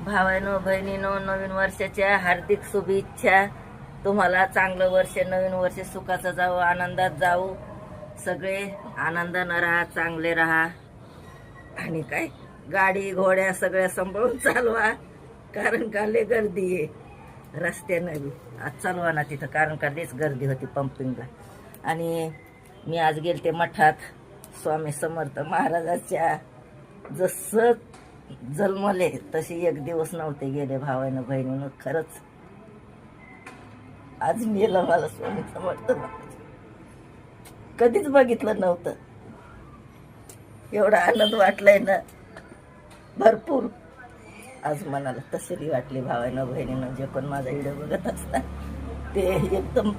भावांनो बहिणीनो, नवीन वर्षाच्या हार्दिक शुभेच्छा. तुम्हाला चांगलं वर्ष, नवीन वर्ष सुखाचं जावं, आनंदात जाऊ. सगळे आनंदानं राहा, चांगले राहा. आणि काय गाडी घोड्या सगळ्या सांभाळून चालवा, कारण का लय गर्दी आहे रस्त्यानं बी. आज चालवा ना तिथं, कारण का लयच गर्दी होती पंपिंगला. आणि मी आज गेलते मठात स्वामी समर्थ महाराजाच्या. जसं जन्मले तशी एक दिवस नव्हते गेले भावानं बहिणीनं. खरंच आज मेला मला स्वामी समर्थ महाराज. कधीच बघितलं नव्हतं. एवढा आनंद वाटलाय ना भरपूर. आज मनाला तसली वाटली भावानं बहिणीनं. जे कोण माझा व्हिडिओ बघत असतात ते एकदम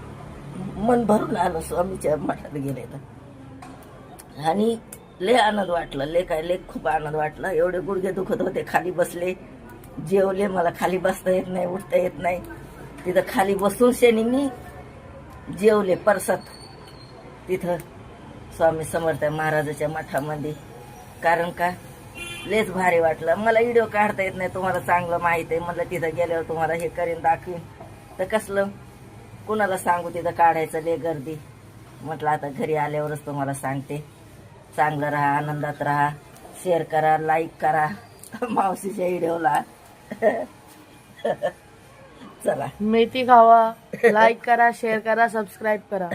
मन भरून आलं स्वामीच्या मठात गेले तर. आणि लय आनंद वाटला, लय खूप आनंद वाटला. एवढे गुडघे दुखत होते, खाली बसले, जेवले. मला खाली बसता येत नाही, उठता येत नाही. तिथं खाली बसून शेणी मी जेवले परसात तिथं स्वामी समर्थ महाराजाच्या मठामध्ये. कारण का लयच भारी वाटलं. मला व्हिडिओ काढता येत नाही, तुम्हाला चांगलं माहित आहे. म्हणलं तिथं गेल्यावर तुम्हाला हे करीन, दाखवीन. तर कसलं कुणाला सांगू, तिथं काढायचं लय गर्दी. म्हटलं आता घरी आल्यावरच तुम्हाला सांगते. चांगलं राहा, आनंदात राहा, शेअर करा, लाईक करा मावशीच्या व्हिडिओला. चला, मेथी खावा, लाईक करा, शेअर करा, सबस्क्राईब करा.